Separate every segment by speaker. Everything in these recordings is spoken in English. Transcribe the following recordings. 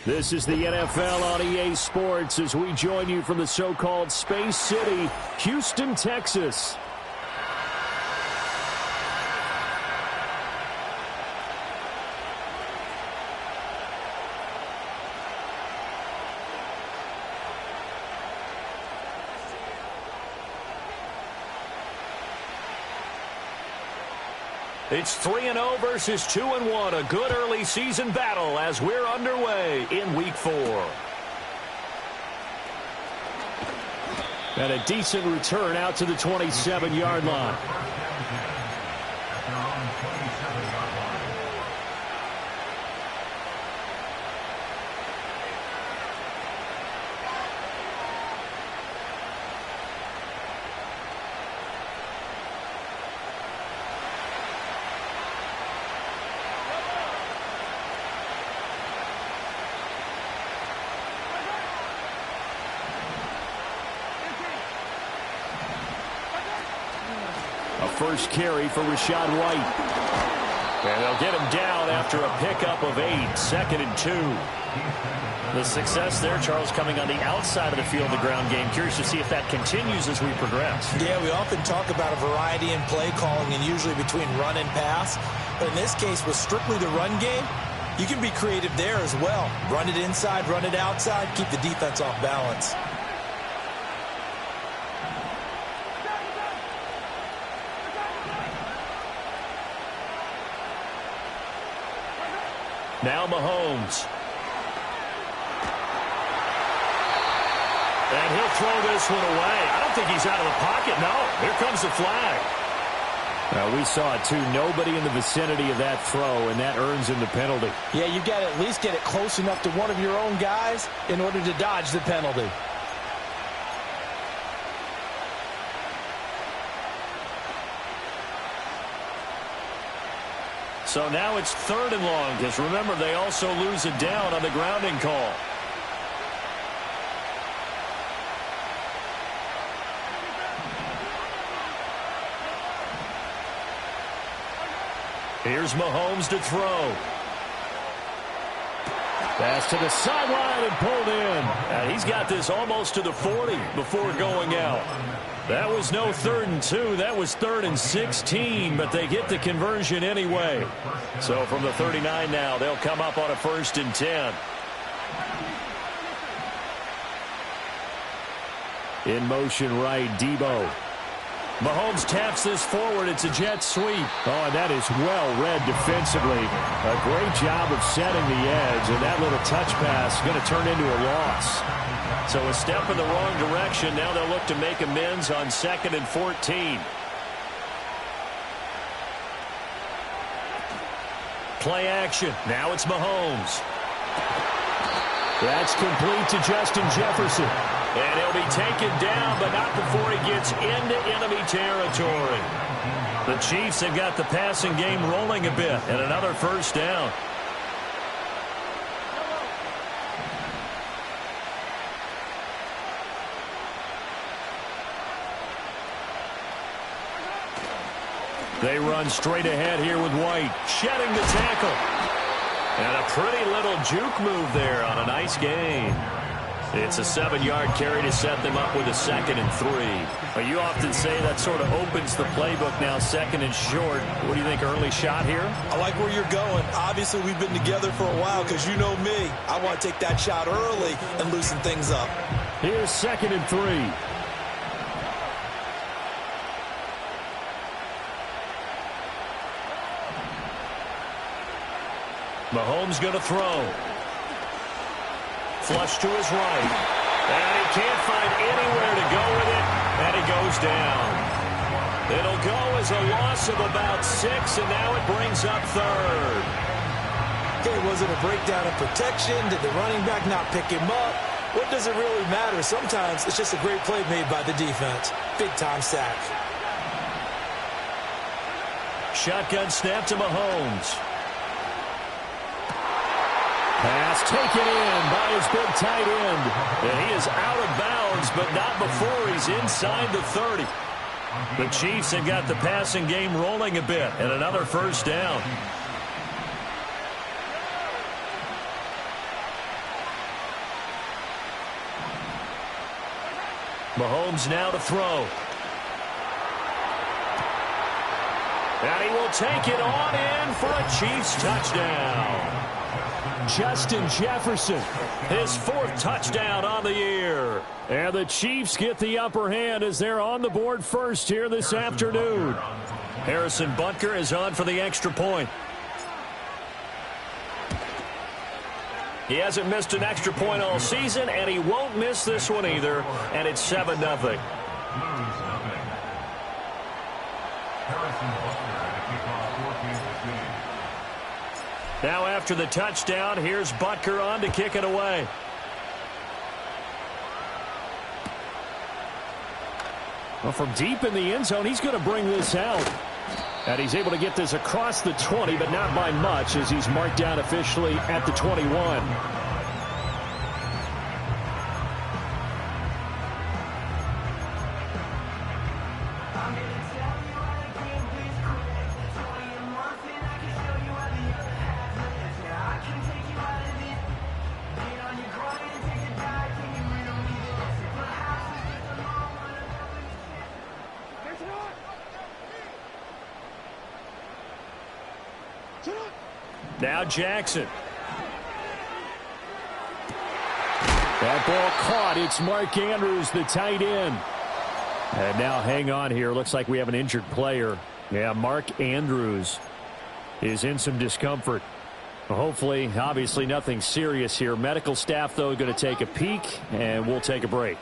Speaker 1: This is the NFL on EA Sports as we join you from the so-called Space City, Houston, Texas. It's 3-0 versus 2-1, a good early season battle as we're underway in Week 4. And a decent return out to the 27-yard line. First carry for Rachaad White. And they'll get him down after a pickup of 8, 2nd and 2.
Speaker 2: The success there, Charles, coming on the outside of the field, the ground game. Curious to see if that continues as we progress.
Speaker 3: Yeah, we often talk about a variety in play calling and usually between run and pass. But in this case, with strictly the run game, you can be creative there as well. Run it inside, run it outside, keep the defense off balance.
Speaker 1: Now Mahomes. And he'll throw this one away. I don't think he's out of the pocket. No, here comes the flag. We saw it, too. Nobody in the vicinity of that throw, and that earns him the penalty.
Speaker 3: Yeah, you got to at least get it close enough to one of your own guys in order to dodge the penalty.
Speaker 1: So now it's 3rd and long, because remember, they also lose it down on the grounding call. Here's Mahomes to throw. Pass to the sideline and pulled in. And he's got this almost to the 40 before going out. That was no 3rd and 2. That was 3rd and 16, but they get the conversion anyway. So from the 39 now, they'll come up on a 1st and 10. In motion right, Debo. Mahomes taps this forward. It's a jet sweep. Oh, and that is well read defensively. A great job of setting the edge, and that little touch pass is going to turn into a loss. So a step in the wrong direction. Now they'll look to make amends on 2nd and 14. Play action. Now it's Mahomes. That's complete to Justin Jefferson. And he'll be taken down, but not before he gets into enemy territory. The Chiefs have got the passing game rolling a bit, and another 1st down. They run straight ahead here with White, shedding the tackle. And a pretty little juke move there on a nice gain. It's a 7-yard carry to set them up with a 2nd and 3. Well, you often say that sort of opens the playbook now, 2nd and short. What do you think, early shot here?
Speaker 3: I like where you're going. Obviously, we've been together for a while because you know me. I want to take that shot early and loosen things up.
Speaker 1: Here's 2nd and 3. Mahomes going to throw. Flush to his right. And he can't find anywhere to go with it. And he goes down. It'll go as a loss of about 6, and now it brings up 3rd.
Speaker 3: Okay, was it a breakdown in protection? Did the running back not pick him up? What does it really matter? Sometimes it's just a great play made by the defense. Big-time sack.
Speaker 1: Shotgun snap to Mahomes. Pass taken in by his big tight end. And he is out of bounds, but not before he's inside the 30. The Chiefs have got the passing game rolling a bit, and another 1st down. Mahomes now to throw. And he will take it on in for a Chiefs touchdown. Justin Jefferson, his 4th touchdown on the year. And the Chiefs get the upper hand as they're on the board first here this afternoon.
Speaker 2: Harrison Butker is on for the extra point. He hasn't missed an extra point all season, and he won't miss this one either, and it's 7-0.
Speaker 1: Now after the touchdown, here's Butker on to kick it away. Well, from deep in the end zone, he's going to bring this out. And he's able to get this across the 20, but not by much, as he's marked down officially at the 21. Now Jackson. That ball caught. It's Mark Andrews, the tight end. And now hang on here. Looks like we have an injured player. Yeah, Mark Andrews is in some discomfort. Hopefully, obviously nothing serious here. Medical staff, though, going to take a peek, and we'll take a break.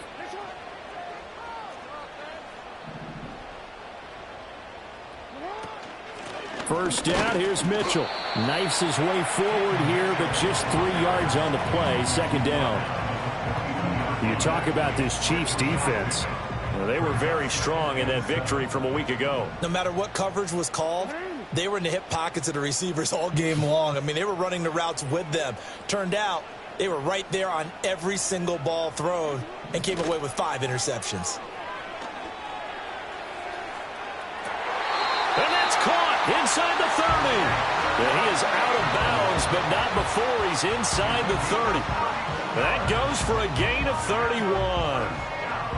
Speaker 1: First down, here's Mitchell. Knifes his way forward here, but just 3 yards on the play. 2nd down. You talk about this Chiefs defense.
Speaker 2: Well, they were very strong in that victory from a week ago.
Speaker 3: No matter what coverage was called, they were in the hip pockets of the receivers all game long. I mean, they were running the routes with them. Turned out, they were right there on every single ball thrown and came away with 5 interceptions.
Speaker 1: And that's caught inside the 30.
Speaker 2: Yeah, he is out of bounds, but not before he's inside the 30.
Speaker 1: That goes for a gain of 31.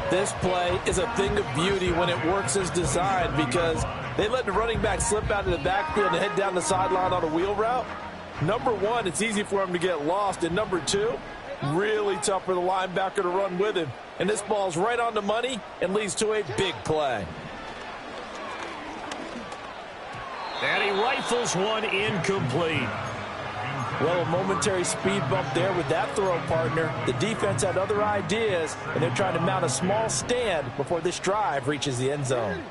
Speaker 3: This play is a thing of beauty when it works as designed, because they let the running back slip out of the backfield and head down the sideline on a wheel route. Number one, it's easy for him to get lost. And number two, really tough for the linebacker to run with him. And this ball's right on the money and leads to a big play.
Speaker 1: And he rifles one incomplete.
Speaker 3: Well, a momentary speed bump there with that throw, partner. The defense had other ideas, and they're trying to mount a small stand before this drive reaches the end zone.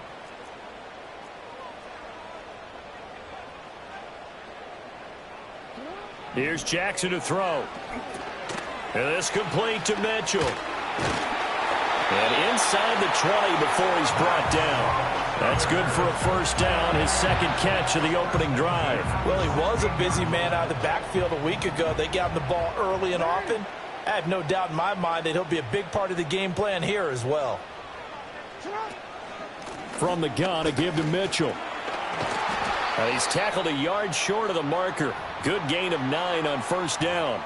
Speaker 1: Here's Jackson to throw. And this complete to Mitchell.
Speaker 2: And inside the 20 before he's brought down. That's good for a first down, his second catch of the opening drive.
Speaker 3: Well, he was a busy man out of the backfield a week ago. They got him the ball early and often. I have no doubt in my mind that he'll be a big part of the game plan here as well.
Speaker 1: From the gun, a give to Mitchell.
Speaker 2: He's tackled a yard short of the marker. Good gain of 9 on first down.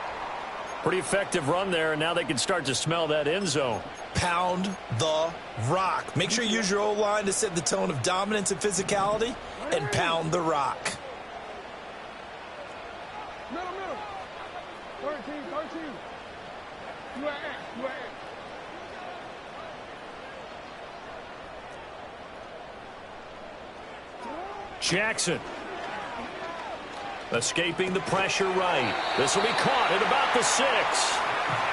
Speaker 2: Pretty effective run there, and now they can start to smell that end zone.
Speaker 3: Pound the rock. Make sure you use your O-line to set the tone of dominance and physicality, and pound the rock.
Speaker 4: Middle. 13. You at
Speaker 1: Jackson. Escaping the pressure right. This will be caught at about the 6.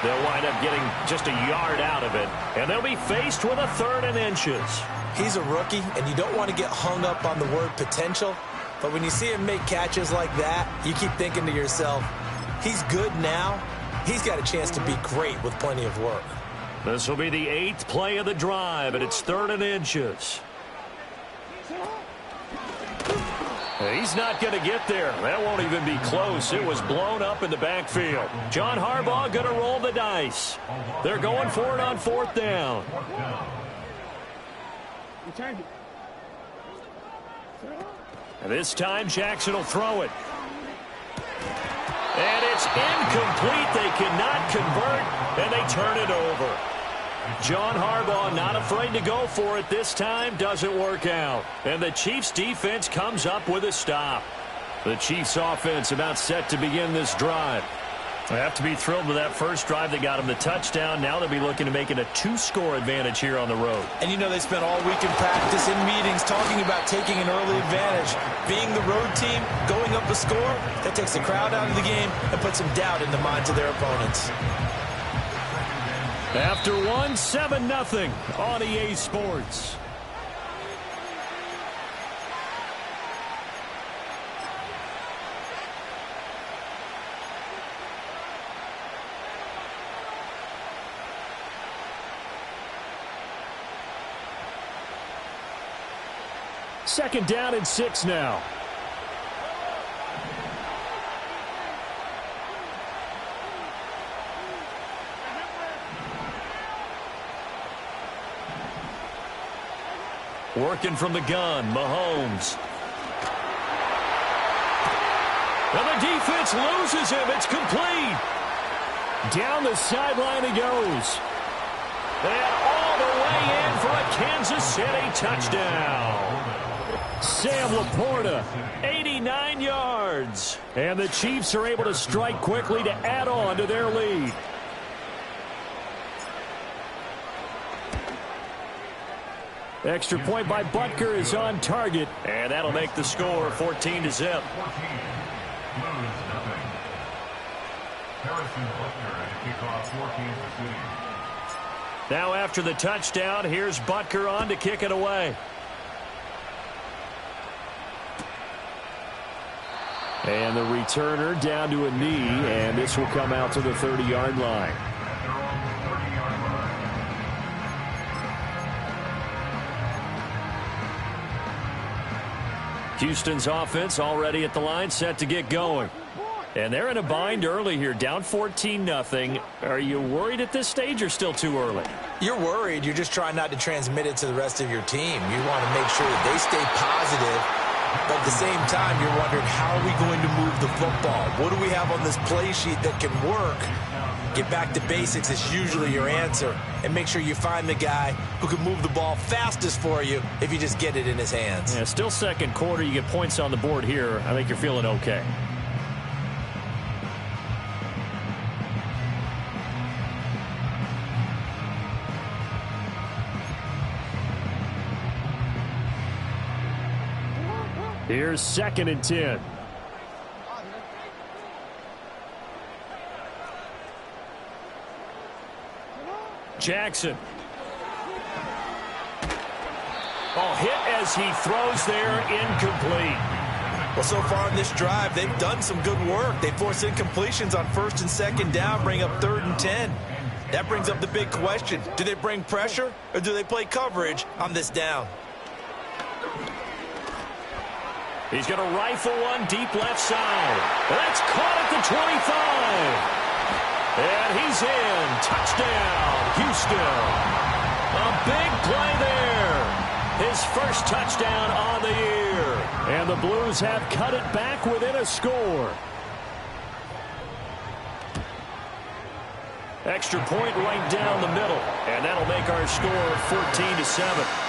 Speaker 1: They'll wind up getting just a yard out of it, and they'll be faced with a 3rd and inches.
Speaker 3: He's a rookie, and you don't want to get hung up on the word potential, but when you see him make catches like that, you keep thinking to yourself, he's good now. He's got a chance to be great with plenty of work.
Speaker 1: This will be the 8th play of the drive, and it's 3rd and inches. He's not going to get there. That won't even be close. It was blown up in the backfield. John Harbaugh going to roll the dice. They're going for it on 4th down. And this time, Jackson will throw it. And it's incomplete. They cannot convert, and they turn it over.
Speaker 2: John Harbaugh not afraid to go for it this time. Doesn't work out. And the Chiefs defense comes up with a stop. The Chiefs offense about set to begin this drive. They have to be thrilled with that first drive that got them the touchdown. Now they'll be looking to make it a 2-score advantage here on the road.
Speaker 3: And you know they spent all week in practice, in meetings, talking about taking an early advantage. Being the road team, going up a score, that takes the crowd out of the game and puts some doubt in the minds of their opponents.
Speaker 1: After one, 7-0 on EA Sports. Second down and 6 now.
Speaker 2: Working from the gun, Mahomes. And the defense loses him. It's complete.
Speaker 1: Down the sideline he goes.
Speaker 2: And all the way in for a Kansas City touchdown.
Speaker 1: Sam Laporta, 89 yards. And the Chiefs are able to strike quickly to add on to their lead. Extra point by Butker is on target.
Speaker 2: And that'll make the score 14-0. Now after the touchdown, here's Butker on to kick it away.
Speaker 1: And the returner down to a knee, and this will come out to the 30-yard line.
Speaker 2: Houston's offense already at the line, set to get going. And they're in a bind early here, down 14-0. Are you worried at this stage or still too early?
Speaker 3: You're worried. You're just trying not to transmit it to the rest of your team. You want to make sure that they stay positive. But at the same time, you're wondering, how are we going to move the football? What do we have on this play sheet that can work? Get back to basics is usually your answer. And make sure you find the guy who can move the ball fastest for you if you just get it in his hands.
Speaker 2: Yeah, still second quarter. You get points on the board here. I think you're feeling okay.
Speaker 1: Here's 2nd and 10.
Speaker 2: Jackson. Oh, hit as he throws there, incomplete.
Speaker 3: Well, so far in this drive, they've done some good work. They force incompletions on 1st and 2nd down, bring up 3rd and 10. That brings up the big question. Do they bring pressure or do they play coverage on this down?
Speaker 2: He's going to rifle one deep left side. That's caught at the 25. And he's in. Touchdown, Houston. A big play there. His first touchdown on the year.
Speaker 1: And the Blues have cut it back within a score.
Speaker 2: Extra point right down the middle. And that'll make our score 14-7.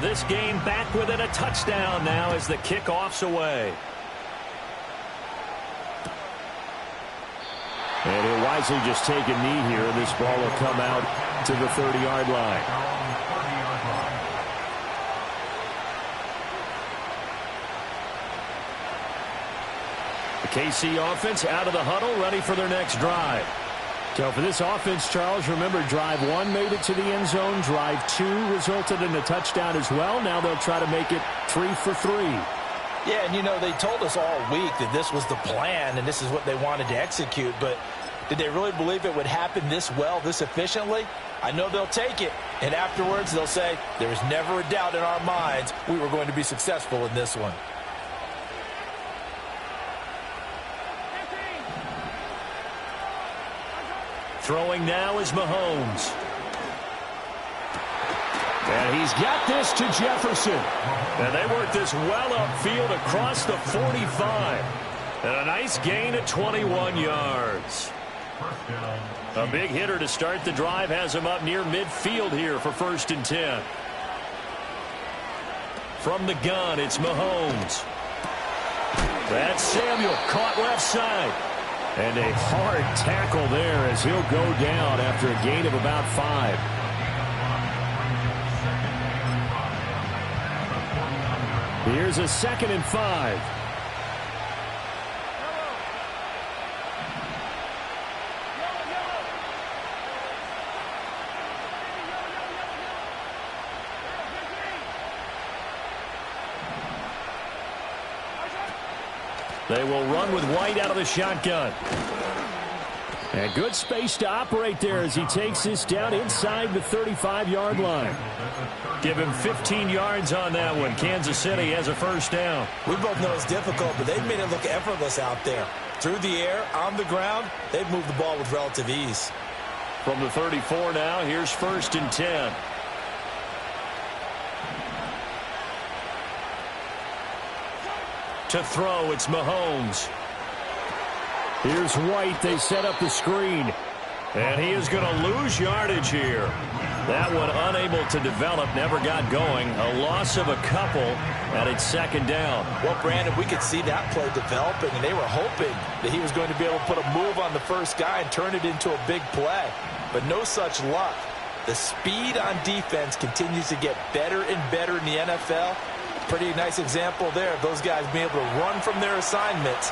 Speaker 2: This game back within a touchdown now as the kickoff's away.
Speaker 1: And he'll wisely just take a knee here. This ball will come out to the 30-yard line.
Speaker 2: The KC offense out of the huddle, ready for their next drive.
Speaker 1: So for this offense, Charles, remember, drive 1 made it to the end zone. Drive 2 resulted in a touchdown as well. Now they'll try to make it 3 for 3.
Speaker 3: Yeah, and you know, they told us all week that this was the plan and this is what they wanted to execute. But did they really believe it would happen this well, this efficiently? I know they'll take it. And afterwards, they'll say, there was never a doubt in our minds we were going to be successful in this one.
Speaker 2: Throwing now is Mahomes.
Speaker 1: And he's got this to Jefferson.
Speaker 2: And they work this well upfield across the 45. And a nice gain of 21 yards. A big hitter to start the drive has him up near midfield here for 1st and 10. From the gun, it's Mahomes. That's Samuel, caught left side.
Speaker 1: And a hard tackle there as he'll go down after a gain of about 5. Here's a 2nd and 5.
Speaker 2: They will run with White out of the shotgun.
Speaker 1: And good space to operate there as he takes this down inside the 35-yard line.
Speaker 2: Give him 15 yards on that one. Kansas City has a 1st down.
Speaker 3: We both know it's difficult, but they've made it look effortless out there. Through the air, on the ground, they've moved the ball with relative ease.
Speaker 2: From the 34 now, here's 1st and 10. To throw, it's Mahomes.
Speaker 1: Here's White. They set up the screen.
Speaker 2: And he is going to lose yardage here. That one unable to develop, never got going. A loss of a couple, and it's 2nd down.
Speaker 3: Well, Brandon, we could see that play developing, and they were hoping that he was going to be able to put a move on the first guy and turn it into a big play. But no such luck. The speed on defense continues to get better and better in the NFL. Pretty nice example there of those guys being able to run from their assignments.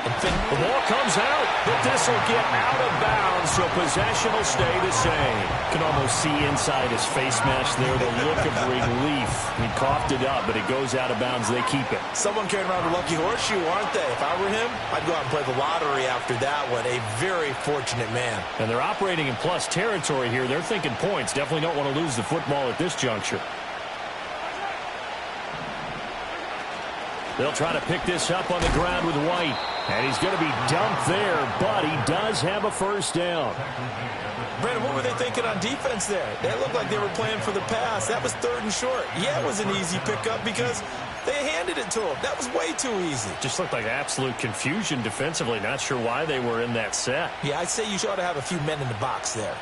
Speaker 2: The ball comes out, but this will get out of bounds, so possession will stay the same.
Speaker 1: You can almost see inside his face mask there the look of relief. He coughed it up, but it goes out of bounds. They keep it.
Speaker 3: Someone carrying around the lucky horseshoe, aren't they? If I were him, I'd go out and play the lottery after that one. A very fortunate man.
Speaker 2: And they're operating in plus territory here. They're thinking points. Definitely don't want to lose the football at this juncture. They'll try to pick this up on the ground with White.
Speaker 1: And he's going to be dumped there, but he does have a 1st down.
Speaker 3: Brandon, what were they thinking on defense there? They looked like they were playing for the pass. That was 3rd and short. Yeah, it was an easy pickup because they handed it to him. That was way too easy.
Speaker 2: Just looked like absolute confusion defensively. Not sure why they were in that set.
Speaker 3: Yeah, I'd say you ought to have a few men in the box there.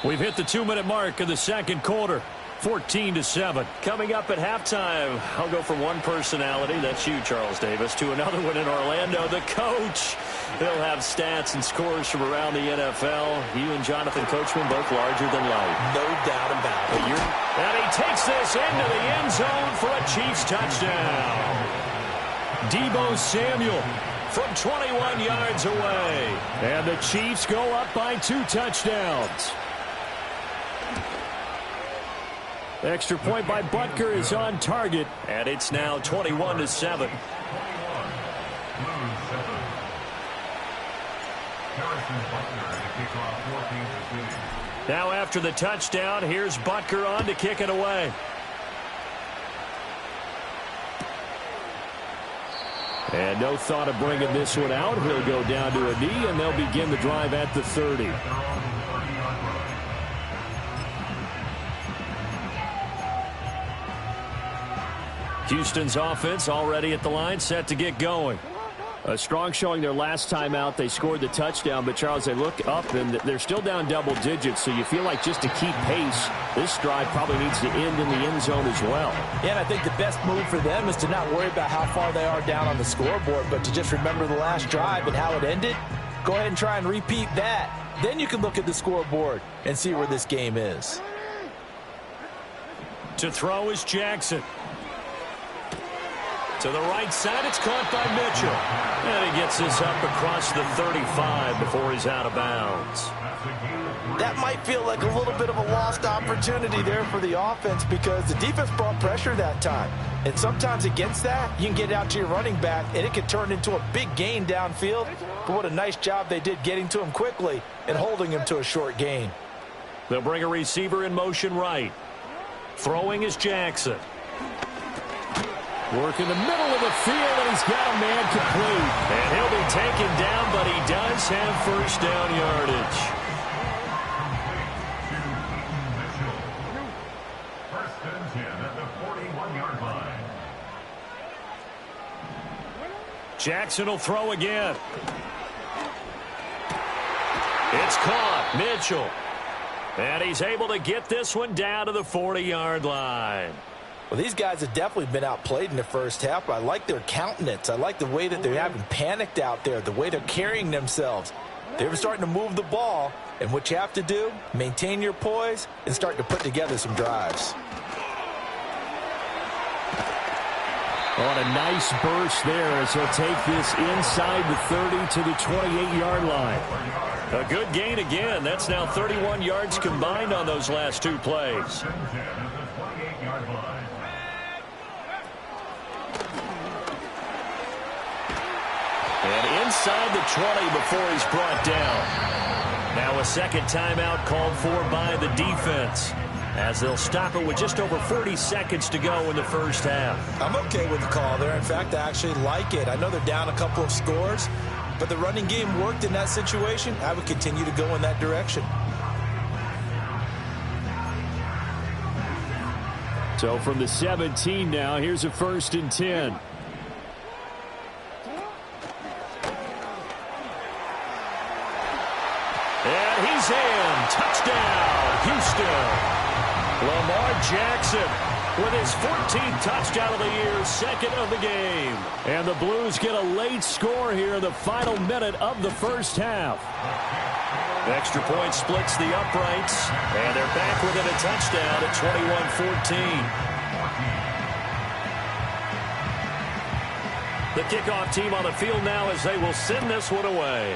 Speaker 2: We've hit the 2-minute mark of the 2nd quarter. 14-7. Coming up at halftime, I'll go from one personality, that's you, Charles Davis, to another one in Orlando, the coach. He'll have stats and scores from around the NFL. You and Jonathan Coachman both larger than life.
Speaker 3: No doubt about it.
Speaker 2: And he takes this into the end zone for a Chiefs touchdown. Deebo Samuel from 21 yards away.
Speaker 1: And the Chiefs go up by 2 touchdowns. Extra point by Butker is on target.
Speaker 2: And it's now 21-7. Now after the touchdown, here's Butker on to kick it away.
Speaker 1: And no thought of bringing this one out. He'll go down to a knee, and they'll begin the drive at the 30.
Speaker 2: Houston's offense already at the line, set to get going.
Speaker 1: A strong showing their last time out. They scored the touchdown, but, Charles, they look up, and they're still down double digits, so you feel like just to keep pace, this drive probably needs to end in the end zone as well.
Speaker 3: Yeah, and I think the best move for them is to not worry about how far they are down on the scoreboard, but to just remember the last drive and how it ended. Go ahead and try and repeat that. Then you can look at the scoreboard and see where this game is.
Speaker 2: To throw is Jackson. To the right side, it's caught by Mitchell. And he gets this up across the 35 before he's out of bounds.
Speaker 3: That might feel like a little bit of a lost opportunity there for the offense because the defense brought pressure that time. And sometimes against that, you can get it out to your running back, and it can turn into a big gain downfield. But what a nice job they did getting to him quickly and holding him to a short gain.
Speaker 2: They'll bring a receiver in motion right. Throwing is Jackson.
Speaker 1: Work in the middle of the field, and he's got a man complete.
Speaker 2: And he'll be taken down, but he does have first down yardage.
Speaker 5: First and 10 at the 41-yard line.
Speaker 2: Jackson will throw again. It's caught. Mitchell. And he's able to get this one down to the 40-yard line.
Speaker 3: Well, these guys have definitely been outplayed in the first half, but I like their countenance. I like the way that they haven't panicked out there, the way they're carrying themselves. They're starting to move the ball, and what you have to do, maintain your poise and start to put together some drives.
Speaker 1: On a nice burst there as he'll take this inside the 30 to the 28-yard line.
Speaker 2: A good gain again. That's now 31 yards combined on those last two plays. And inside the 20 before he's brought down. Now a second timeout called for by the defense, as they'll stop it with just over 40 seconds to go in the first half.
Speaker 3: I'm okay with the call there. In fact, I actually like it. I know they're down a couple of scores, but the running game worked in that situation. I would continue to go in that direction.
Speaker 1: So from the 17 now, here's a 1st and 10.
Speaker 2: And he's in. Touchdown, Houston. Lamar Jackson with his 14th touchdown of the year, second of the game.
Speaker 1: And the Blues get a late score here in the final minute of the first half.
Speaker 2: Extra point splits the uprights, and they're back within a touchdown at 21-14. The kickoff team on the field now as they will send this one away.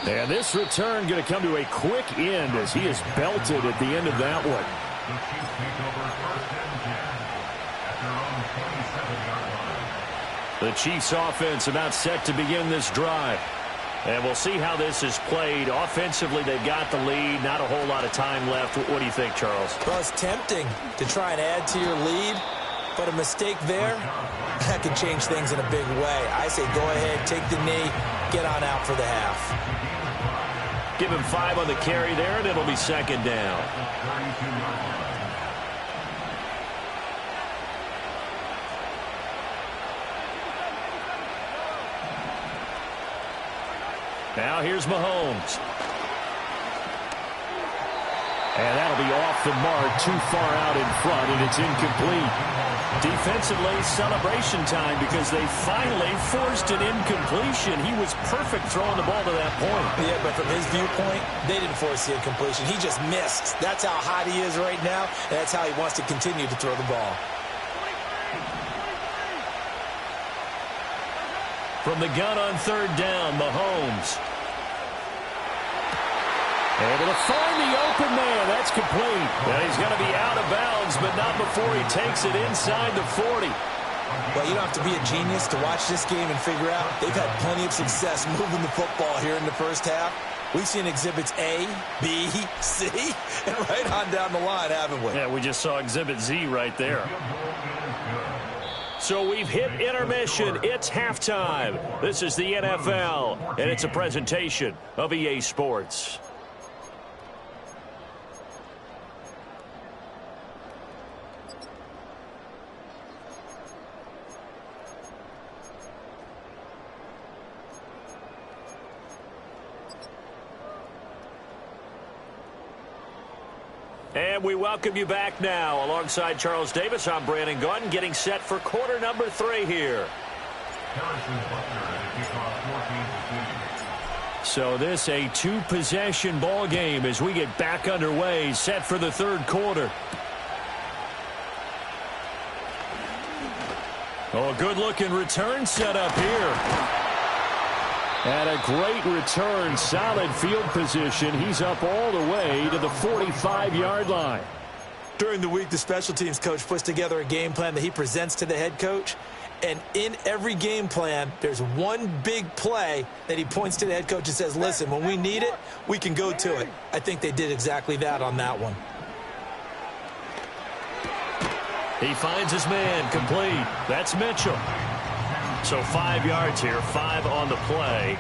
Speaker 1: And this return going to come to a quick end as he is belted at the end of that one.
Speaker 2: The Chiefs offense about set to begin this drive. And we'll see how this is played. Offensively, they've got the lead. Not a whole lot of time left. What do you think, Charles?
Speaker 3: Well, it's tempting to try and add to your lead, but a mistake there, that can change things in a big way. I say go ahead, take the knee, get on out for the half.
Speaker 2: Give him 5 on the carry there, and it'll be second down. Now here's Mahomes.
Speaker 1: And that'll be off the mark, too far out in front, and it's incomplete.
Speaker 2: Defensively, celebration time because they finally forced an incompletion. He was perfect throwing the ball to that point.
Speaker 3: Yeah, but from his viewpoint, they didn't force the incompletion. He just missed. That's how hot he is right now, and that's how he wants to continue to throw the ball.
Speaker 2: From the gun on third down, Mahomes.
Speaker 1: Able to find the open man. That's complete.
Speaker 2: And he's going to be out of bounds, but not before he takes it inside the 40.
Speaker 3: Well, you don't have to be a genius to watch this game and figure out they've had plenty of success moving the football here in the first half. We've seen exhibits A, B, C, and right on down the line, haven't we?
Speaker 2: Yeah, we just saw exhibit Z right there. So we've hit intermission. It's halftime. This is the NFL, and it's a presentation of EA Sports. And we welcome you back now. Alongside Charles Davis, I'm Brandon Gaudin, getting set for quarter number 3 here. So this a 2-possession ball game as we get back underway, set for the third quarter. Oh, good-looking return set up here.
Speaker 1: And a great return, solid field position. He's up all the way to the 45-yard line.
Speaker 3: During the week, the special teams coach puts together a game plan that he presents to the head coach, And in every game plan, there's one big play that he points to the head coach and says, listen, when we need it, we can go to it. I think they did exactly that on that one.
Speaker 2: He finds his man, complete. That's Mitchell. So 5 yards here, 5 on the play,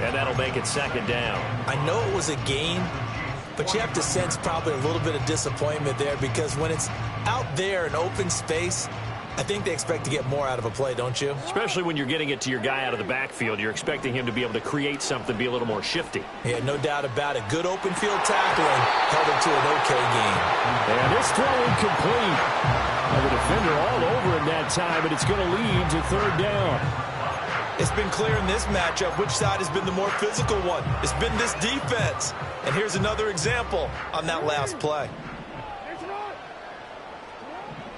Speaker 2: and that'll make it second down.
Speaker 3: I know it was a gain, but you have to sense probably a little bit of disappointment there because when it's out there in open space, I think they expect to get more out of a play, don't you?
Speaker 2: Especially when you're getting it to your guy out of the backfield. You're expecting him to be able to create something, be a little more shifty.
Speaker 3: Yeah, no doubt about it. Good open field tackling held him to an okay game.
Speaker 1: And this throw incomplete. And the defender all over him that time, but it's going to lead to third down.
Speaker 3: It's been clear in this matchup which side has been the more physical one. It's been this defense. And here's another example on that last play.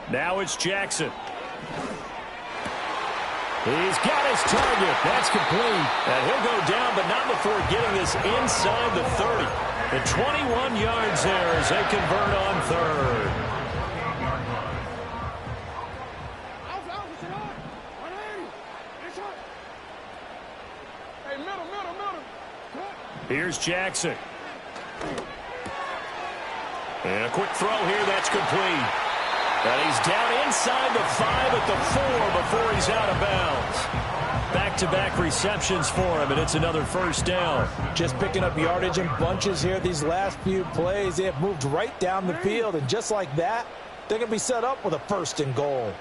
Speaker 2: Now it's Jackson.
Speaker 1: He's got his target. That's complete.
Speaker 2: And he'll go down, but not before getting this inside the 30. The 21 yards there as they convert on third. Here's Jackson. And a quick throw here, that's complete. And he's down inside the 5 at the 4 before he's out of bounds. Back-to-back receptions for him, and it's another first down.
Speaker 3: Just picking up yardage in bunches here these last few plays. They have moved right down the field, and just like that, they're going to be set up with a first and goal.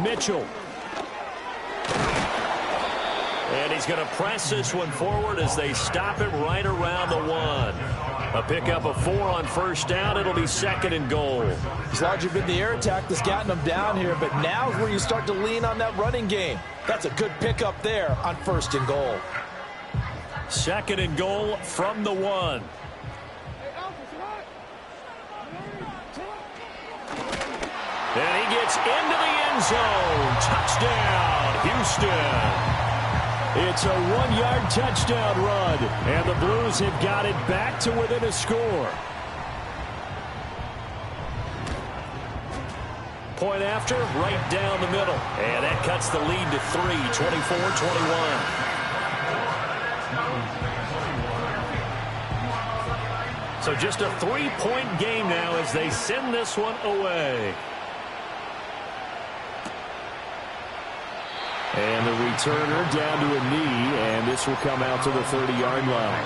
Speaker 2: Mitchell. And he's going to press this one forward as they stop it right around the 1. A pickup of 4 on first down. It'll be second and goal.
Speaker 3: It's largely been the air attack that's gotten them down here, but now is where you start to lean on that running game. That's a good pickup there on first and goal.
Speaker 2: Second and goal from the 1. And he gets into the end zone. Touchdown, Houston.
Speaker 1: It's a 1-yard touchdown run, and the Blues have got it back to within a score.
Speaker 2: Point after, right down the middle. And that cuts the lead to 3, 24-21. So just a 3-point game now as they send this one away.
Speaker 1: And the returner down to a knee, and this will come out to the 30-yard line.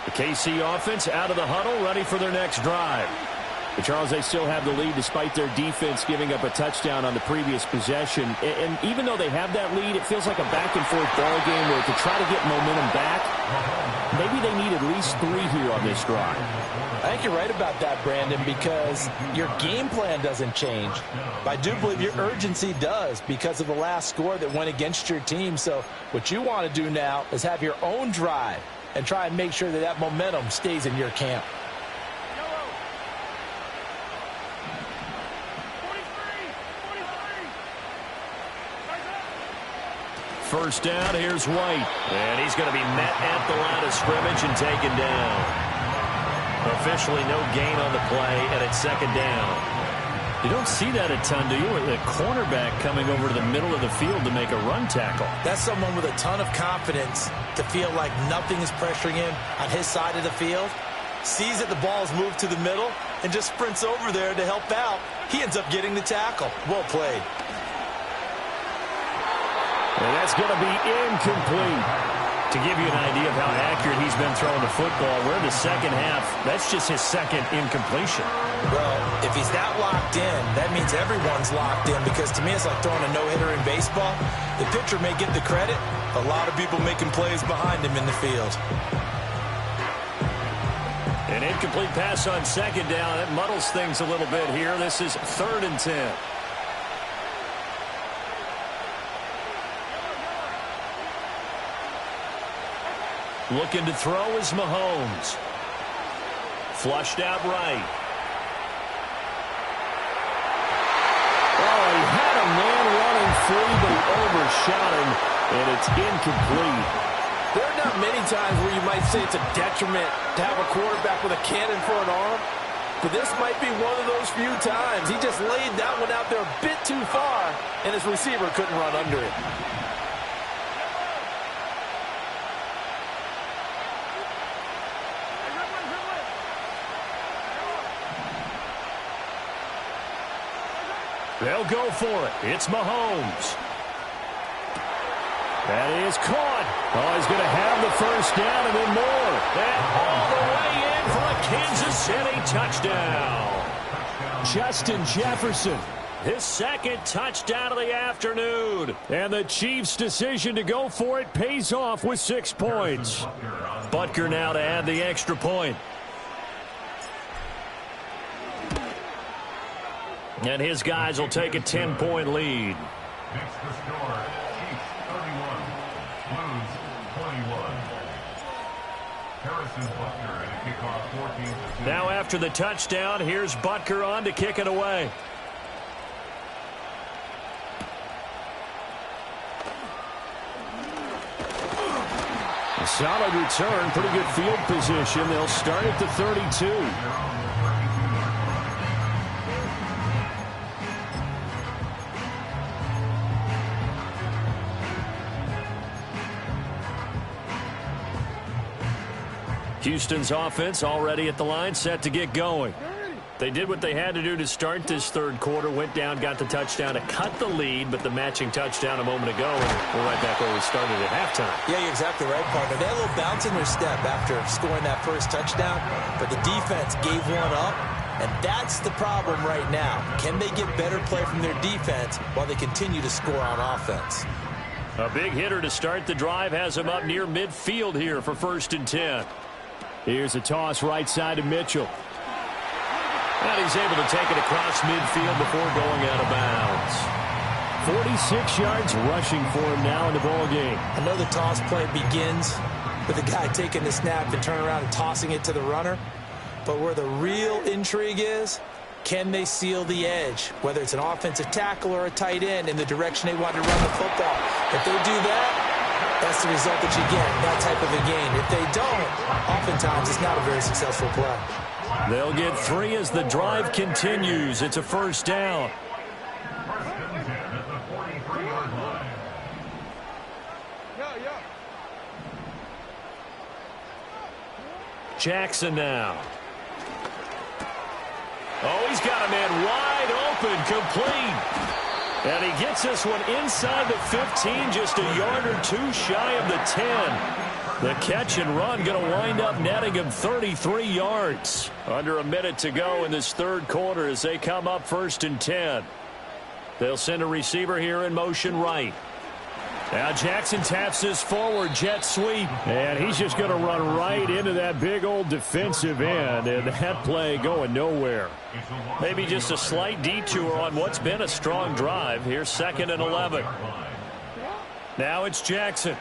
Speaker 2: The KC offense out of the huddle, ready for their next drive.
Speaker 1: But Charles, they still have the lead despite their defense giving up a touchdown on the previous possession. And even though they have that lead, it feels like a back-and-forth ball game where to try to get momentum back, maybe they need at least 3 here on this drive.
Speaker 3: I think you're right about that, Brandon, because your game plan doesn't change. But I do believe your urgency does because of the last score that went against your team. So what you want to do now is have your own drive and try and make sure that that momentum stays in your camp.
Speaker 2: First down, here's White. And he's going to be met at the line of scrimmage and taken down. Officially no gain on the play, and it's second down. You don't see that a ton, do you? The cornerback coming over to the middle of the field to make a run tackle.
Speaker 3: That's someone with a ton of confidence to feel like nothing is pressuring him on his side of the field. Sees that the ball's moved to the middle and just sprints over there to help out. He ends up getting the tackle. Well played.
Speaker 1: And that's going to be incomplete.
Speaker 2: To give you an idea of how accurate he's been throwing the football, we're in the second half. That's just his second incompletion.
Speaker 3: Well, if he's that locked in, that means everyone's locked in because to me it's like throwing a no-hitter in baseball. The pitcher may get the credit. A lot of people making plays behind him in the field.
Speaker 2: An incomplete pass on second down. That muddles things a little bit here. This is 3rd and 10. Looking to throw is Mahomes. Flushed out right.
Speaker 1: free, but he overshot him, and it's incomplete.
Speaker 3: There are not many times where you might say it's a detriment to have a quarterback with a cannon for an arm, but this might be one of those few times. He just laid that one out there a bit too far, and his receiver couldn't run under it.
Speaker 1: They'll go for it. It's Mahomes. That is caught. Oh, he's going to have the first down and then more.
Speaker 2: And all the way in for a Kansas City touchdown.
Speaker 1: Justin Jefferson.
Speaker 2: His second touchdown of the afternoon.
Speaker 1: And the Chiefs' decision to go for it pays off with 6 points.
Speaker 2: Butker now to add the extra point. And his guys will take a 10-point lead.
Speaker 5: Makes the score Chiefs 31, Blues 21. Harrison Butker and a kickoff 14-2.
Speaker 2: Now after the touchdown, here's Butker on to kick it away.
Speaker 1: A solid return, pretty good field position. They'll start at the 32.
Speaker 2: Houston's offense already at the line, set to get going. They did what they had to do to start this third quarter, went down, got the touchdown to cut the lead, but the matching touchdown a moment ago, and we're right back where we started at halftime.
Speaker 3: Yeah, you're exactly right, partner. They had a little bounce in their step after scoring that first touchdown, but the defense gave one up, and that's the problem right now. Can they get better play from their defense while they continue to score on offense?
Speaker 2: A big hitter to start the drive has him up near midfield here for 1st and 10.
Speaker 1: Here's a toss right side to Mitchell.
Speaker 2: And he's able to take it across midfield before going out of bounds.
Speaker 1: 46 yards rushing for him now in the ball game.
Speaker 3: I know the toss play begins with the guy taking the snap and turning around and tossing it to the runner. But where the real intrigue is, can they seal the edge, whether it's an offensive tackle or a tight end, in the direction they want to run the football? If they do that, that's the result that you get, that type of a game. If they don't, oftentimes it's not a very successful play.
Speaker 2: They'll get 3 as the drive continues. It's a 1st down.
Speaker 5: 1st and 10 at the 43-yard line.
Speaker 2: Jackson now. Oh, he's got a man wide open, complete. And he gets this one inside the 15, just a yard or 2 shy of the 10. The catch and run going to wind up netting him 33 yards. Under a minute to go in this third quarter as they come up 1st and 10. They'll send a receiver here in motion right.
Speaker 1: Now Jackson taps this forward jet sweep, and he's just going to run right into that big old defensive end, and that play going nowhere.
Speaker 2: Maybe just a slight detour on what's been a strong drive. Here's 2nd and 11. Now it's Jackson.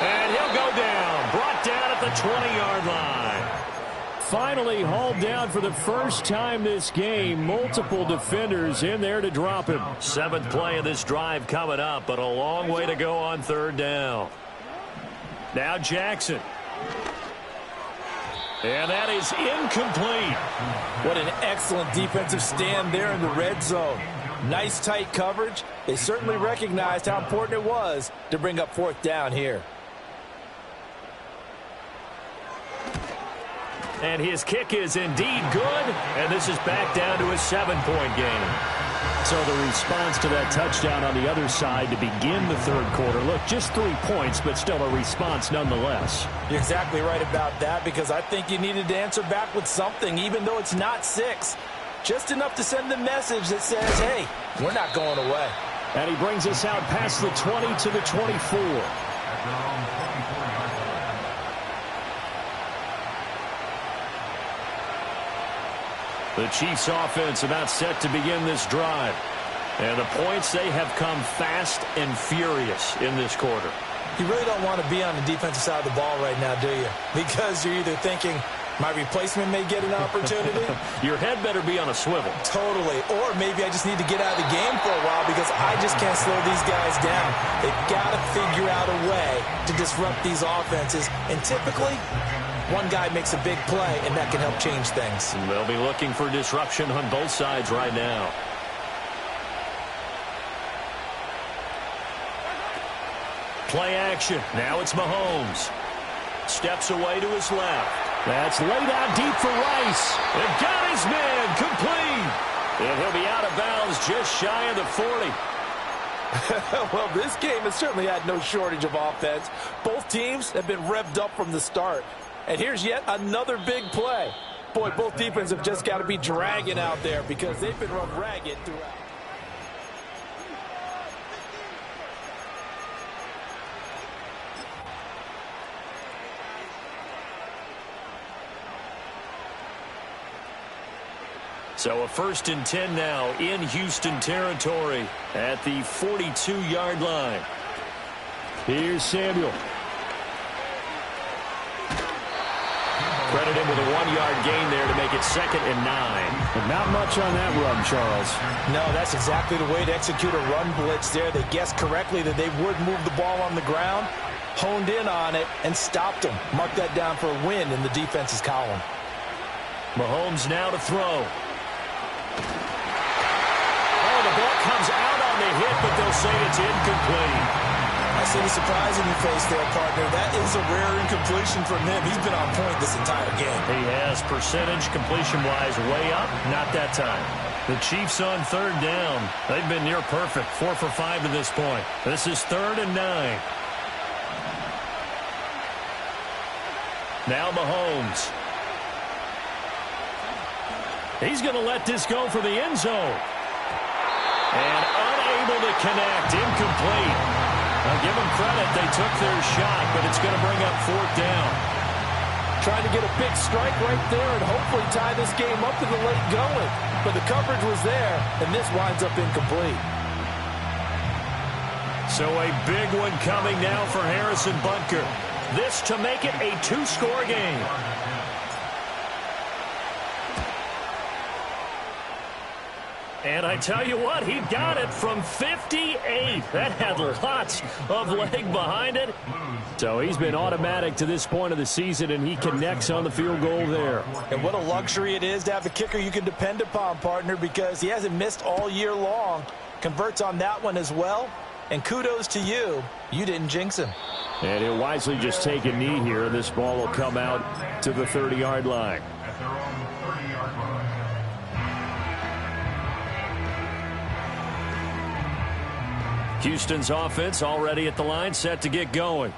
Speaker 2: And he'll go down, brought down at the 20-yard line.
Speaker 1: Finally hauled down for the first time this game. Multiple defenders in there to drop him.
Speaker 2: 7th play of this drive coming up, but a long way to go on 3rd down. Now Jackson. And that is incomplete.
Speaker 3: What an excellent defensive stand there in the red zone. Nice tight coverage. They certainly recognized how important it was to bring up 4th down here.
Speaker 2: And his kick is indeed good, and this is back down to a 7-point game.
Speaker 1: So the response to that touchdown on the other side to begin the third quarter. Look, just 3 points, but still a response nonetheless.
Speaker 3: You're exactly right about that, because I think you needed to answer back with something, even though it's not 6. Just enough to send the message that says, hey, we're not going away.
Speaker 1: And he brings us out past the 20 to the 24.
Speaker 2: The Chiefs offense about set to begin this drive. And the points, they have come fast and furious in this quarter.
Speaker 3: You really don't want to be on the defensive side of the ball right now, do you? Because you're either thinking, My replacement may get an opportunity.
Speaker 2: Your head better be on a swivel.
Speaker 3: Totally. Or maybe I just need to get out of the game for a while because I just can't slow these guys down. They've got to figure out a way to disrupt these offenses. And typically, one guy makes a big play, and that can help change things.
Speaker 2: They'll be looking for disruption on both sides right now. Play action. Now it's Mahomes. Steps away to his left.
Speaker 1: That's laid out deep for Rice.
Speaker 2: They've got his man complete. And he'll be out of bounds just shy of the 40.
Speaker 3: Well, this game has certainly had no shortage of offense. Both teams have been revved up from the start. And here's yet another big play. Boy, both defenses have just got to be dragging out there because they've been run ragged throughout.
Speaker 2: So a 1st and 10 now in Houston territory at the 42-yard line.
Speaker 1: Here's Samuel.
Speaker 2: Credit him with a 1-yard gain there to make it 2nd and 9.
Speaker 1: But not much on that run, Charles.
Speaker 3: No, that's exactly the way to execute a run blitz there. They guessed correctly that they would move the ball on the ground, honed in on it, and stopped them. Mark that down for a win in the defense's column.
Speaker 2: Mahomes now to throw. Oh, the ball comes out on the hit, but they'll say it's incomplete.
Speaker 3: I see the surprise in your face there, partner. That is a rare incompletion from him. He's been on point this entire game.
Speaker 2: He has. Percentage completion-wise way up. Not that time. The Chiefs on 3rd down. They've been near perfect. 4 for 5 to this point. This is 3rd and 9. Now Mahomes. He's going to let this go for the end zone. And unable to connect. Incomplete. I'll give them credit. They took their shot, but it's going to bring up 4th down.
Speaker 3: Trying to get a big strike right there and hopefully tie this game up to the late going. But the coverage was there, and this winds up incomplete.
Speaker 2: So a big one coming now for Harrison Butker. This to make it a 2-score game. And I tell you what, he got it from 58. That had lots of leg behind it.
Speaker 1: So he's been automatic to this point of the season, and he connects on the field goal there.
Speaker 3: And what a luxury it is to have a kicker you can depend upon, partner, because he hasn't missed all year long. Converts on that one as well. And kudos to you. You didn't jinx him.
Speaker 1: And he'll wisely just take a knee here. This ball will come out to the 30-yard line.
Speaker 5: At their own 30-yard line.
Speaker 2: Houston's offense already at the line, set to get going.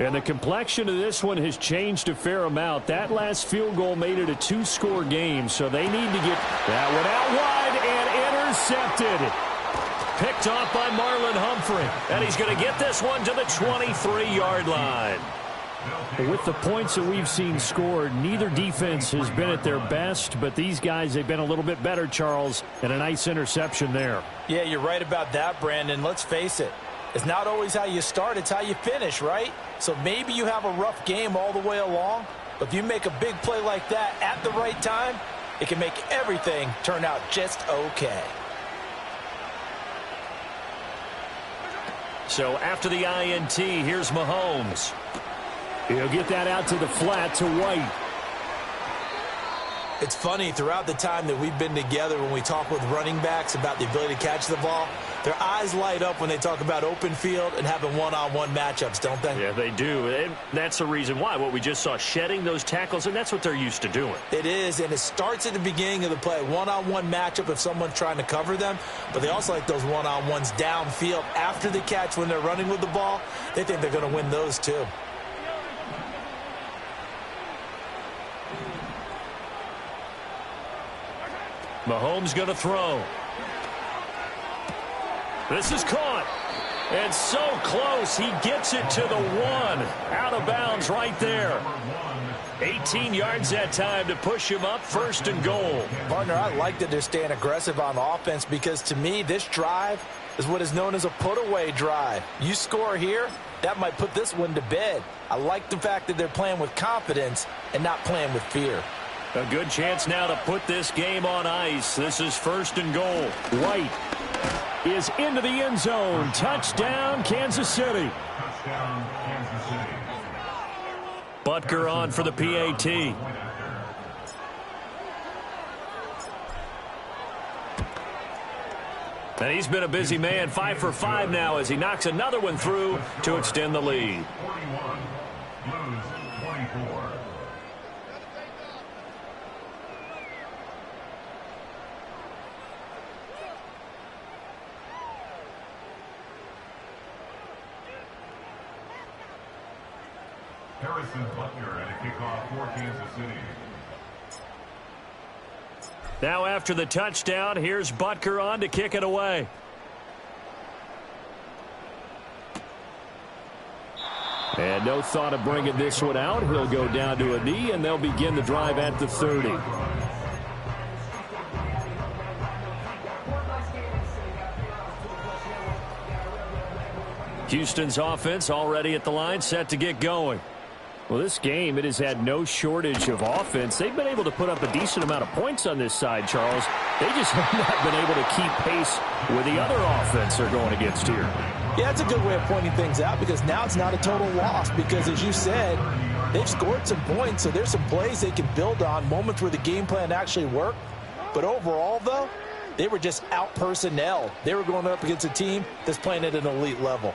Speaker 1: And the complexion of this one has changed a fair amount. That last field goal made it a 2-score game, so they need to get that one out wide and intercepted.
Speaker 2: Picked off by Marlon Humphrey. And he's going to get this one to the 23-yard line.
Speaker 1: With the points that we've seen scored, neither defense has been at their best, but these guys, they've been a little bit better, Charles, and a nice interception there.
Speaker 3: Yeah, you're right about that, Brandon. Let's face it. It's not always how you start, it's how you finish, right? So maybe you have a rough game all the way along, but if you make a big play like that at the right time, it can make everything turn out just okay.
Speaker 2: So after the INT, here's Mahomes.
Speaker 1: He'll get that out to the flat to White.
Speaker 3: It's funny, throughout the time that we've been together, when we talk with running backs about the ability to catch the ball, their eyes light up when they talk about open field and having one-on-one matchups, don't they?
Speaker 2: Yeah, they do. And that's the reason why. What we just saw, shedding those tackles, and that's what they're used to doing.
Speaker 3: It is, and it starts at the beginning of the play. One-on-one matchup if someone's trying to cover them, but they also like those one-on-ones downfield after the catch when they're running with the ball. They think they're going to win those too.
Speaker 2: Mahomes going to throw. This is caught. And so close, he gets it to the 1. Out of bounds right there. 18 yards that time to push him up, 1st and goal.
Speaker 3: Partner, I like that they're staying aggressive on offense because to me, this drive is what is known as a put-away drive. You score here, that might put this one to bed. I like the fact that they're playing with confidence and not playing with fear.
Speaker 2: A good chance now to put this game on ice. This is 1st and goal.
Speaker 1: White is into the end zone. Touchdown, Kansas City.
Speaker 5: Touchdown, Kansas City.
Speaker 2: Butker on for the PAT. And he's been a busy man, 5 for 5 now as he knocks another one through to extend the lead.
Speaker 5: 41, Blues 24. Harrison Butker at a kickoff for Kansas City.
Speaker 2: Now after the touchdown, here's Butker on to kick it away.
Speaker 1: And no thought of bringing this one out. He'll go down to a knee, and they'll begin the drive at the 30.
Speaker 2: Houston's offense already at the line, set to get going.
Speaker 1: Well, this game, it has had no shortage of offense. They've been able to put up a decent amount of points on this side, Charles. They just have not been able to keep pace with the other offense they're going against here.
Speaker 3: Yeah, it's a good way of pointing things out because now it's not a total loss because, as you said, they've scored some points, so there's some plays they can build on, moments where the game plan actually worked. But overall, though, they were just out-personnel. They were going up against a team that's playing at an elite level.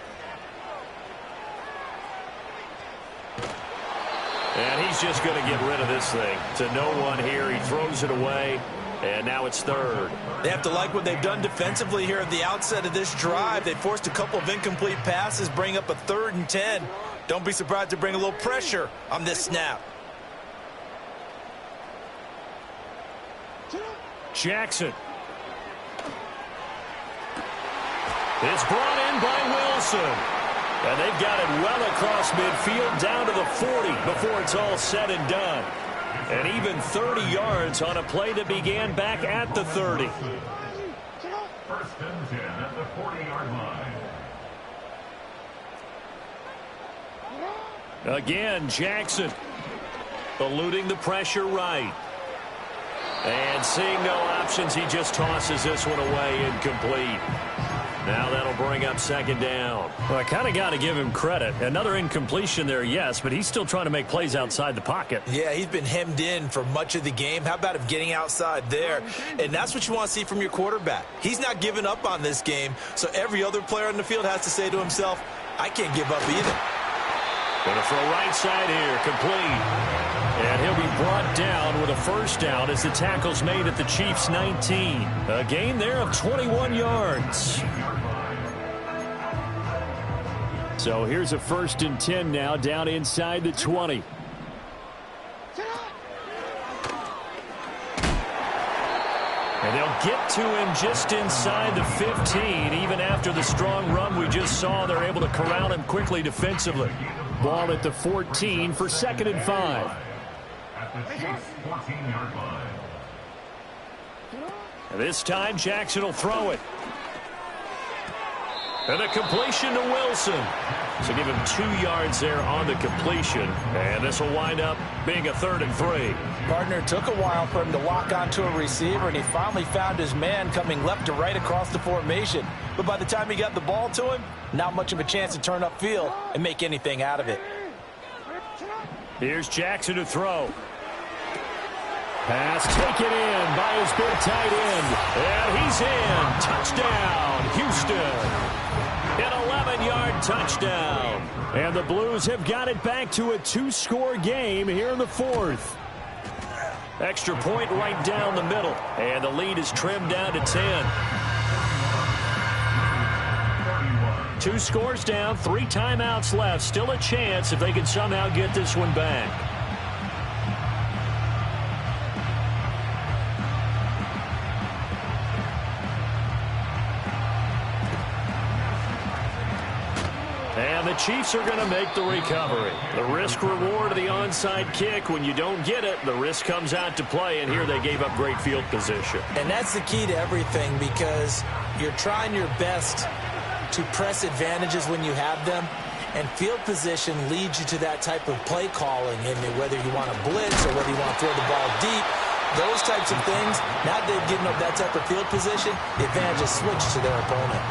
Speaker 2: And he's just going to get rid of this thing. To no one here. He throws it away. And now it's 3rd.
Speaker 3: They have to like what they've done defensively here at the outset of this drive. They forced a couple of incomplete passes, bring up a 3rd and 10. Don't be surprised to bring a little pressure on this snap.
Speaker 2: Jackson. It's brought in by Wilson. And they've got it well across midfield down to the 40 before it's all said and done. And even 30 yards on a play that began back at the 30.
Speaker 5: 1st and 10 at the 40-yard line.
Speaker 2: Again, Jackson eluding the pressure right. And seeing no options, he just tosses this one away incomplete. Now that'll bring up 2nd down.
Speaker 1: Well, I kind of got to give him credit. Another incompletion there, yes, but he's still trying to make plays outside the pocket.
Speaker 3: Yeah, he's been hemmed in for much of the game. How about him getting outside there? And that's what you want to see from your quarterback. He's not giving up on this game, so every other player on the field has to say to himself, I can't give up either.
Speaker 2: Going to throw right side here, complete. And he'll be brought down with a 1st down as the tackle's made at the Chiefs' 19. A gain there of 21 yards.
Speaker 1: So here's a 1st and 10 now down inside the 20.
Speaker 2: And they'll get to him just inside the 15. Even after the strong run we just saw, they're able to corral him quickly defensively.
Speaker 1: Ball at the 14 for 2nd and 5.
Speaker 5: At the Chiefs' 14-yard line.
Speaker 2: And this time Jackson will throw it. And a completion to Wilson. So give him 2 yards there on the completion. And this will wind up being a 3rd and 3.
Speaker 3: Partner, took a while for him to lock onto a receiver, and he finally found his man coming left to right across the formation. But by the time he got the ball to him, not much of a chance to turn upfield and make anything out of it.
Speaker 2: Here's Jackson to throw.
Speaker 1: Pass taken in by his big tight end.
Speaker 2: And he's in. Touchdown, Houston. An 11-yard touchdown.
Speaker 1: And the Blues have got it back to a 2-score game here in the 4th.
Speaker 2: Extra point right down the middle. And the lead is trimmed down to 10. 2 scores down, 3 timeouts left. Still a chance if they can somehow get this one back. And the Chiefs are going to make the recovery. The risk-reward of the onside kick. When you don't get it, the risk comes out to play, and here they gave up great field position.
Speaker 3: And that's the key to everything because you're trying your best to press advantages when you have them. And field position leads you to that type of play calling, and whether you want to blitz or whether you want to throw the ball deep, those types of things, now that they've given up that type of field position, the advantage is switched to their opponent.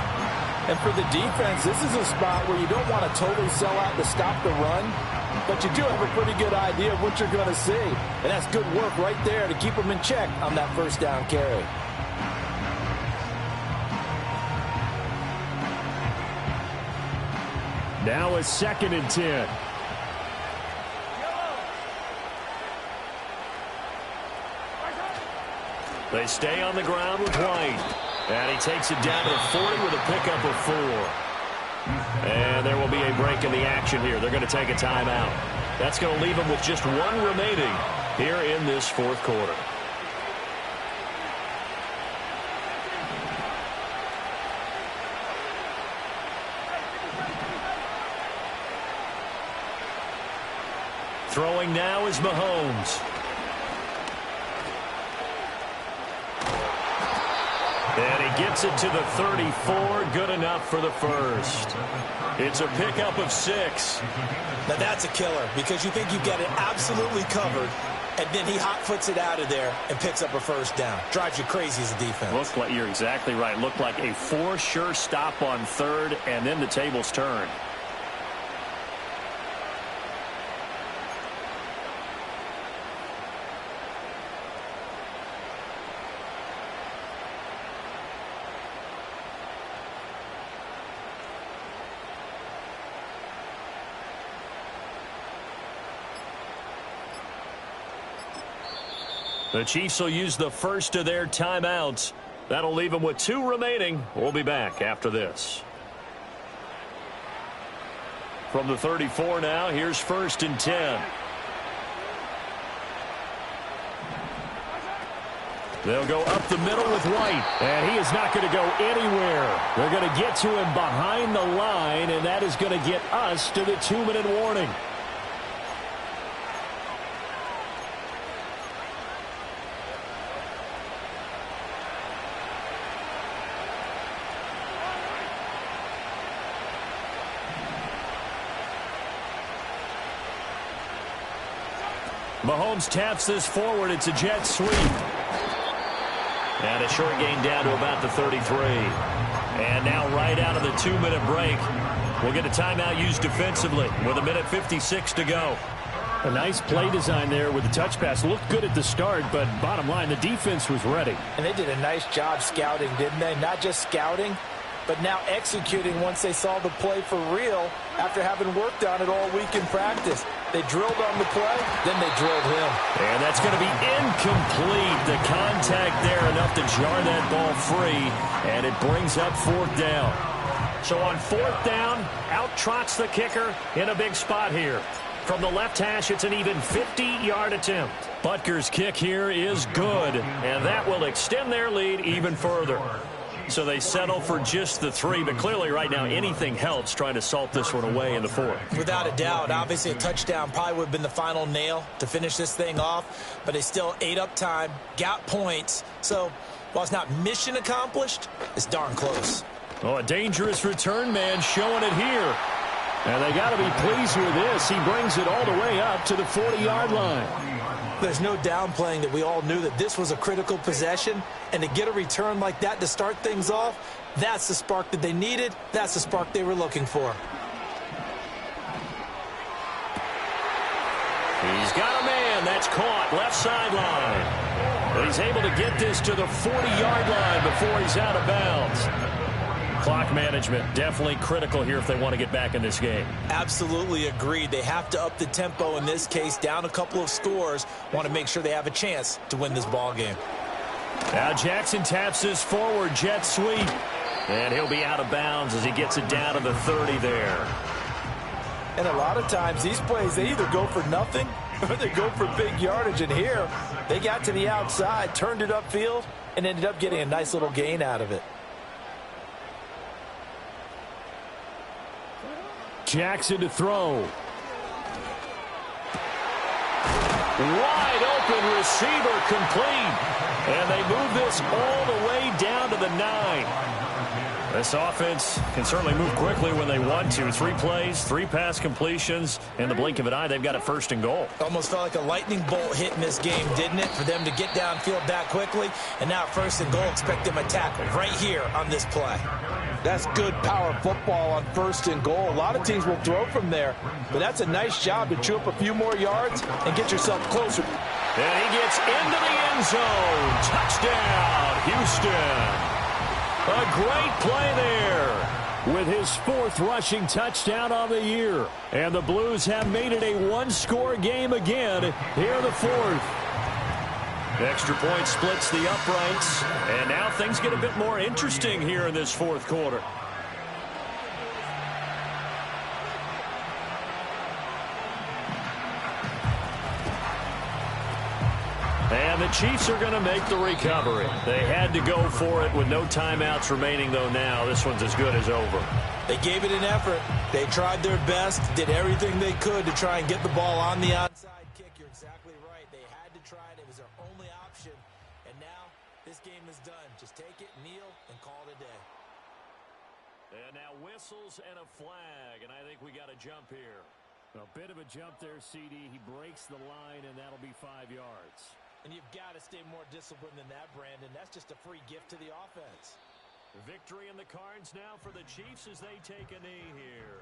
Speaker 6: And for the defense, this is a spot where you don't want to totally sell out to stop the run, but you do have a pretty good idea of what you're going to see. And that's good work right there to keep them in check on that first down carry.
Speaker 1: Now a 2nd and 10.
Speaker 2: They stay on the ground with White. And he takes it down to the 40 with a pickup of 4. And there will be a break in the action here. They're going to take a timeout. That's going to leave them with just 1 remaining here in this 4th quarter. Throwing now is Mahomes. And he gets it to the 34. Good enough for the first. It's a pickup of 6.
Speaker 3: Now that's a killer because you think you've got it absolutely covered, and then he hot-foots it out of there and picks up a first down. Drives you crazy as a defense.
Speaker 2: Looks like you're exactly right. Looked like a for sure stop on 3rd, and then the tables turn. The Chiefs will use the first of their timeouts. That'll leave them with 2 remaining. We'll be back after this. From the 34 now, here's 1st and 10. They'll go up the middle with White.
Speaker 1: And he is not going to go anywhere. They're going to get to him behind the line, and that is going to get us to the 2-minute warning. Mahomes taps this forward. It's a jet sweep.
Speaker 2: And a short gain down to about the 33. And now right out of the 2-minute break, we'll get a timeout used defensively with 1:56 to go.
Speaker 1: A nice play design there with the touch pass. Looked good at the start, but bottom line, the defense was ready.
Speaker 6: And they did a nice job scouting, didn't they? Not just scouting, but now executing once they saw the play for real after having worked on it all week in practice. They drilled on the play, then they drilled him.
Speaker 2: And that's going to be incomplete. The contact there enough to jar that ball free, and it brings up 4th down. So on 4th down, out trots the kicker in a big spot here. From the left hash, it's an even 50-yard attempt. Butker's kick here is good, and that will extend their lead even further. So they settle for just the 3, but clearly right now anything helps trying to salt this one away in the 4th.
Speaker 3: Without a doubt, obviously a touchdown probably would have been the final nail to finish this thing off, but they still ate up time, got points. So while it's not mission accomplished, it's darn close.
Speaker 1: Oh, a dangerous return man showing it here. And they got to be pleased with this. He brings it all the way up to the 40-yard line.
Speaker 3: There's no downplaying that we all knew that this was a critical possession, and to get a return like that to start things off, that's the spark that they needed. That's the spark they were looking for.
Speaker 2: He's got a man. That's caught left sideline. But he's able to get this to the 40-yard line before he's out of bounds. Clock management definitely critical here if they want to get back in this game.
Speaker 3: Absolutely agreed. They have to up the tempo in this case, down a couple of scores. Want to make sure they have a chance to win this ball game.
Speaker 1: Now Jackson taps this forward jet sweep.
Speaker 2: And he'll be out of bounds as he gets it down to the 30 there.
Speaker 6: And a lot of times these plays, they either go for nothing or they go for big yardage. And here, they got to the outside, turned it upfield, and ended up getting a nice little gain out of it.
Speaker 1: Jackson to throw.
Speaker 2: Wide open receiver complete. And they move this all the way down to the 9. This offense can certainly move quickly when they want to. 3 plays, 3 pass completions. In the blink of an eye, they've got a 1st and goal.
Speaker 3: Almost felt like a lightning bolt hit in this game, didn't it? For them to get downfield that quickly. And now 1st and goal, expect them to tackle right here on this play.
Speaker 6: That's good power football on 1st and goal. A lot of teams will throw from there, but that's a nice job to chew up a few more yards and get yourself closer.
Speaker 2: And he gets into the end zone. Touchdown, Houston. A great play there.
Speaker 1: With his 4th rushing touchdown on the year. And the Blues have made it a 1-score game again here in the 4th.
Speaker 2: Extra point splits the uprights. And now things get a bit more interesting here in this 4th quarter. And the Chiefs are going to make the recovery. They had to go for it with no timeouts remaining, though now this one's as good as over.
Speaker 3: They gave it an effort. They tried their best, did everything they could to try and get the ball on the onside kick. You're exactly right. They had to try it. It was their only option. And now this game is done. Just take it, kneel, and call it a day.
Speaker 2: And now whistles and a flag. And I think we got a jump here.
Speaker 1: A bit of a jump there, CD. He breaks the line, and that'll be 5 yards.
Speaker 3: And you've got to stay more disciplined than that, Brandon. That's just a free gift to the offense.
Speaker 2: Victory in the cards now for the Chiefs as they take a knee here.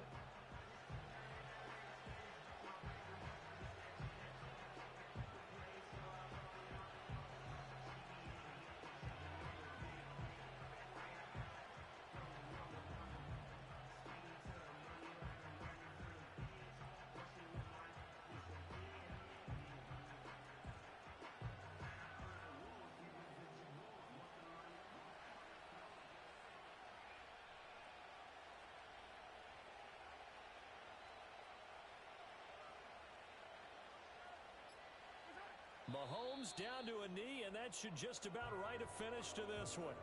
Speaker 2: Mahomes down to a knee, and that should just about write a finish to this one.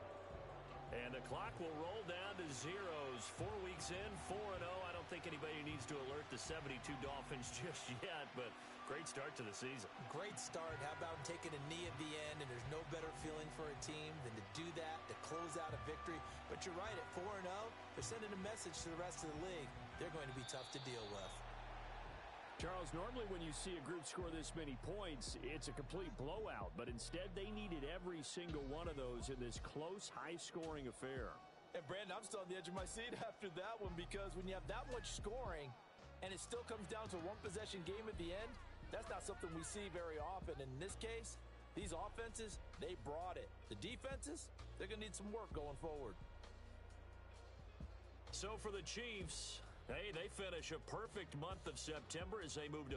Speaker 2: And the clock will roll down to zeros. 4 weeks in, 4-0. I don't think anybody needs to alert the 72 Dolphins just yet, but great start to the season.
Speaker 3: Great start. How about taking a knee at the end, and there's no better feeling for a team than to do that, to close out a victory. But you're right, at 4-0, they're sending a message to the rest of the league. They're going to be tough to deal with.
Speaker 1: Charles, normally when you see a group score this many points, it's a complete blowout. But instead, they needed every single one of those in this close, high-scoring affair.
Speaker 6: And, Brandon, I'm still on the edge of my seat after that one because when you have that much scoring and it still comes down to a one-possession game at the end, that's not something we see very often. And in this case, these offenses, they brought it. The defenses, they're going to need some work going forward.
Speaker 2: So for the Chiefs, hey, they finish a perfect month of September as they move to